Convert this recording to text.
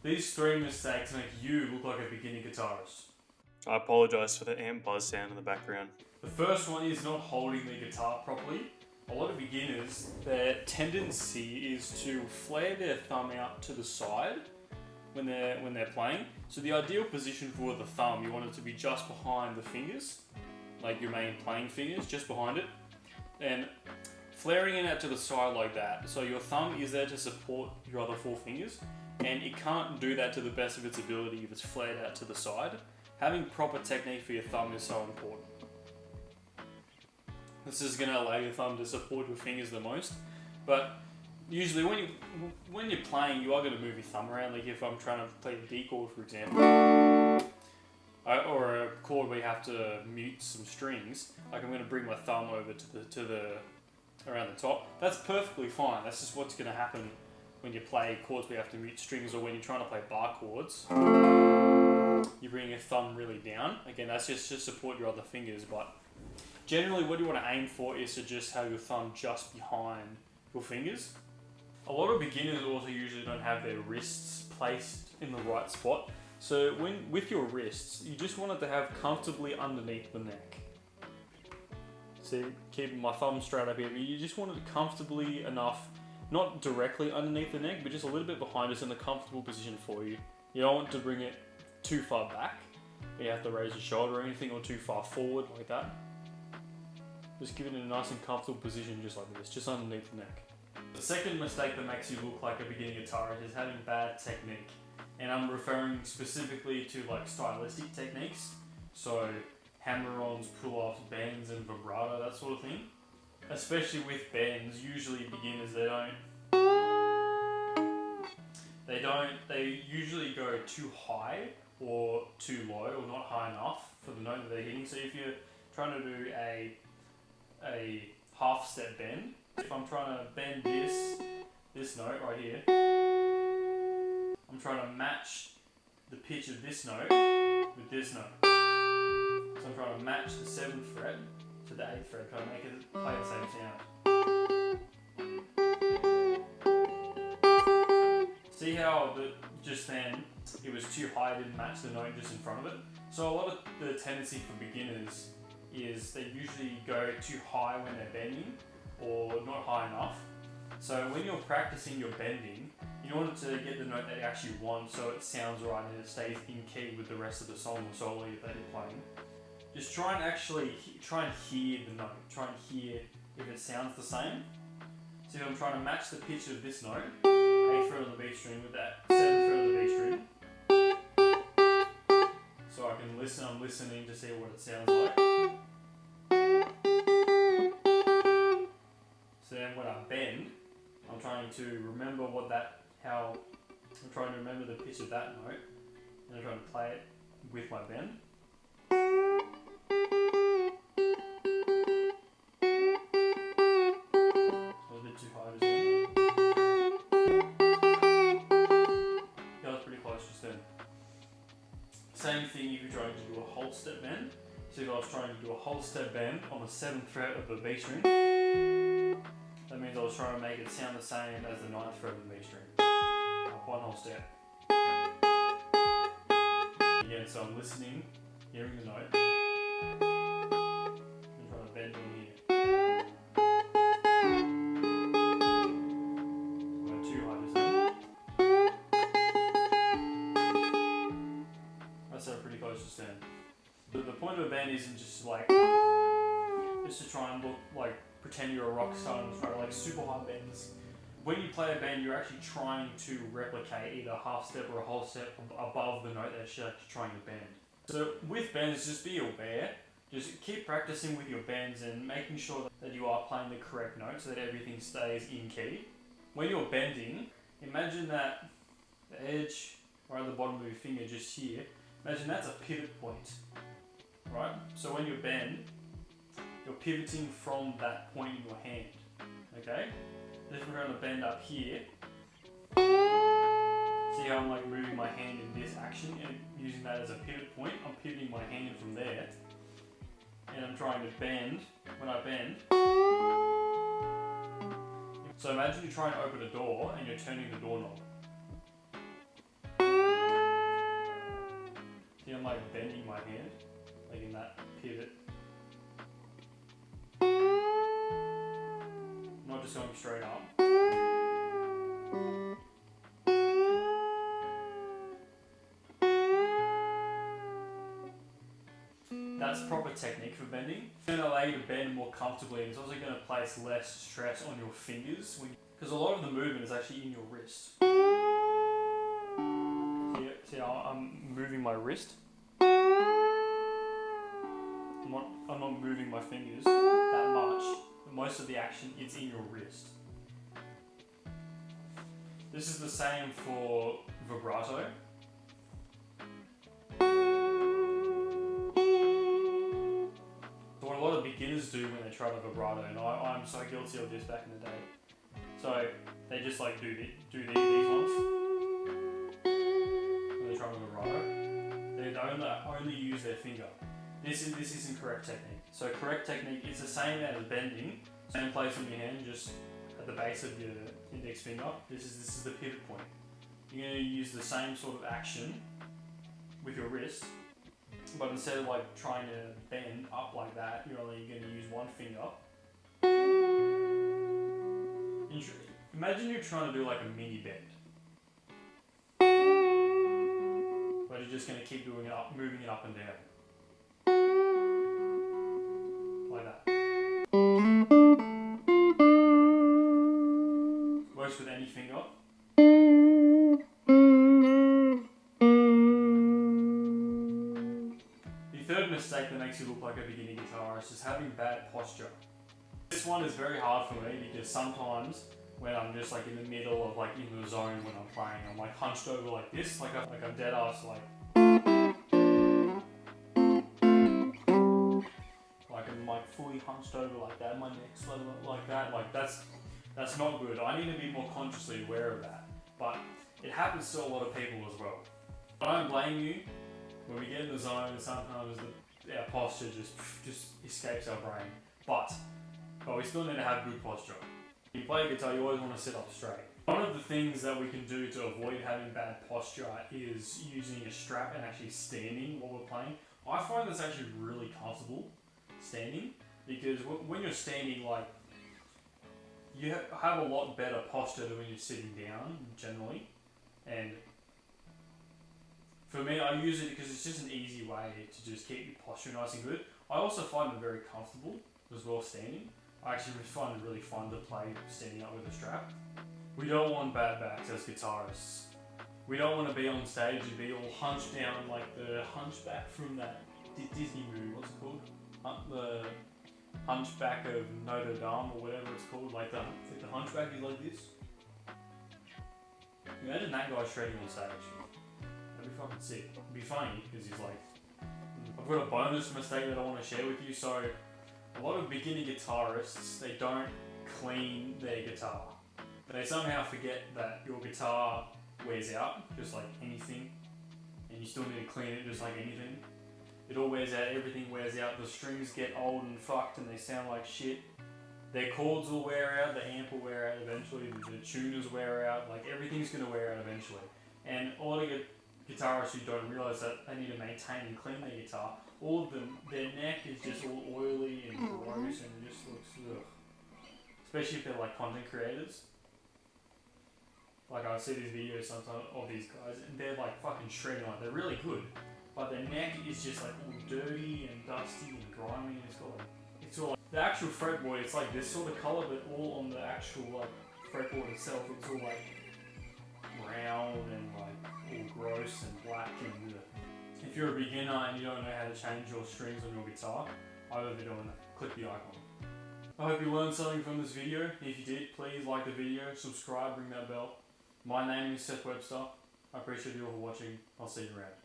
These 3 mistakes make you look like a beginner guitarist. I apologise for the amp buzz sound in the background. The first one is not holding the guitar properly. A lot of beginners, their tendency is to flare their thumb out to the side when they're playing. So the ideal position for the thumb, you want it to be just behind the fingers, like your main playing fingers, just behind it. And flaring it out to the side like that, so your thumb is there to support your other 4 fingers, and it can't do that to the best of its ability if it's flared out to the side. Having proper technique for your thumb is so important. This is going to allow your thumb to support your fingers the most, but usually when you're playing, you are going to move your thumb around. Like if I'm trying to play a D chord, for example, or a chord where you have to mute some strings, like I'm going to bring my thumb over to the around the top. That's perfectly fine. That's just what's going to happen when you play chords where you have to mute strings, or when you're trying to play bar chords. You bring your thumb really down. Again, that's just to support your other fingers, but generally what you want to aim for is to just have your thumb just behind your fingers. A lot of beginners also usually don't have their wrists placed in the right spot. So with your wrists, you just want it to have comfortably underneath the neck. See, keeping my thumb straight up here, but you just want it comfortably enough, not directly underneath the neck, but just a little bit behind us in a comfortable position for you. You don't want to bring it too far back. You have to raise your shoulder or anything, or too far forward like that. Just give it a nice and comfortable position just like this, just underneath the neck. The second mistake that makes you look like a beginner guitarist is having bad technique. And I'm referring specifically to like stylistic techniques. So hammer-ons, pull-offs, bends and vibrato, that sort of thing. Especially with bends, usually beginners, they usually go too high or too low, or not high enough for the note that they're hitting. So if you're trying to do a half step bend, if I'm trying to bend this note right here, I'm trying to match the pitch of this note with this note. So I'm trying to match the 7th fret to the 8th fret, trying to make it play the same sound. See how just then it was too high, didn't match the note just in front of it? So a lot of the tendency for beginners is they usually go too high when they're bending, or not high enough. So when you're practicing your bending, in order to get the note that you actually want, so it sounds right and it stays in key with the rest of the song or solo that you're playing, just try and hear the note. Try and hear if it sounds the same. So if I'm trying to match the pitch of this note, 8th fret on the B string with that 7th fret on the B string, so I can listen. I'm listening to see what it sounds like. So then when I bend, I'm trying to remember I'm trying to remember the pitch of that note, and I'm trying to play it with my bend. So a bit too high just then. That was pretty close just then. Same thing if you're trying to do a whole step bend. So if I was trying to do a whole step bend on the 7th fret of the B string, that means I was trying to make it sound the same as the 9th fret of the B string. One whole step. Again, so I'm listening, hearing the note, and trying to bend on here. Went too high just then. That's pretty close just then. But the point of a bend isn't just to try and look like, pretend you're a rock star and try to like super high bends. When you play a bend, you're actually trying to replicate either a half step or a whole step above the note that you're actually trying to bend. So with bends, just be aware. Just keep practicing with your bends and making sure that you are playing the correct note so that everything stays in key. When you're bending, imagine that the edge right at the bottom of your finger just here, imagine that's a pivot point, right? So when you bend, you're pivoting from that point in your hand, okay? If we're going to bend up here, see how I'm like moving my hand in this action and using that as a pivot point. I'm pivoting my hand from there, and I'm trying to bend. When I bend, so imagine you're trying to open a door and you're turning the doorknob. I'm like bending my hand, like in that pivot. Not just going straight up. That's proper technique for bending. It's going to allow you to bend more comfortably, and it's also going to place less stress on your fingers, because a lot of the movement is actually in your wrist. See how I'm moving my wrist? I'm not moving my fingers that much. Most of the action is in your wrist. This is the same for vibrato. What a lot of beginners do when they try to vibrato, and I'm so guilty of this back in the day. So they just like do these ones. When they try to vibrato, they only use their finger. This isn't correct technique. So correct technique is the same as bending. Same place on your hand, just at the base of your index finger. This is the pivot point. You're going to use the same sort of action with your wrist, but instead of like trying to bend up like that, you're only going to use one finger. Imagine you're trying to do like a mini bend, but you're just going to keep doing it up, moving it up and down. Like that. Works with any finger. The third mistake that makes you look like a beginner guitarist is having bad posture. This one is very hard for me because sometimes when I'm just like in the middle of like in the zone when I'm playing, I'm like hunched over like this, like I'm dead ass like I'm like fully hunched over like that, my neck's like that, like that's not good. I need to be more consciously aware of that. But it happens to a lot of people as well. I don't blame you. When we get in the zone, sometimes our posture just escapes our brain. But we still need to have good posture. When you play guitar, you always want to sit up straight. One of the things that we can do to avoid having bad posture is using a strap and actually standing while we're playing. I find this actually really comfortable, standing, because when you're standing, like, you have a lot better posture than when you're sitting down, generally. And for me, I use it because it's just an easy way to just keep your posture nice and good. I also find it very comfortable as well standing. I actually find it really fun to play standing up with a strap. We don't want bad backs as guitarists. We don't want to be on stage and be all hunched down like the hunchback from that Disney movie. What's it called? The Hunchback of Notre Dame or whatever it's called. Like the hunchback is like this. Imagine that guy shredding on stage. That'd be fucking sick. It'd be funny because he's like, I've got a bonus mistake that I want to share with you. So a lot of beginner guitarists, they don't clean their guitar. They somehow forget that your guitar wears out just like anything, and you still need to clean it just like anything. It all wears out, everything wears out, the strings get old and fucked and they sound like shit. Their chords will wear out, the amp will wear out eventually, the tuners wear out, like everything's going to wear out eventually. And a lot of guitarists who don't realise that they need to maintain and clean their guitar, all of them, their neck is just all oily and gross and it just looks ugh. Especially if they're like content creators. Like I see these videos sometimes of these guys and they're like fucking shredding, like they're really good. But their neck is just like all dirty and dusty and grimy and it's all like, the actual fretboard, it's like this sort of colour but all on the actual like fretboard itself, it's all like brown and like all gross and black and if you're a beginner and you don't know how to change your strings on your guitar, I would be doing that. Click the icon. I hope you learned something from this video. If you did, please like the video, subscribe, ring that bell. My name is Seth Webster. I appreciate you all for watching. I'll see you around.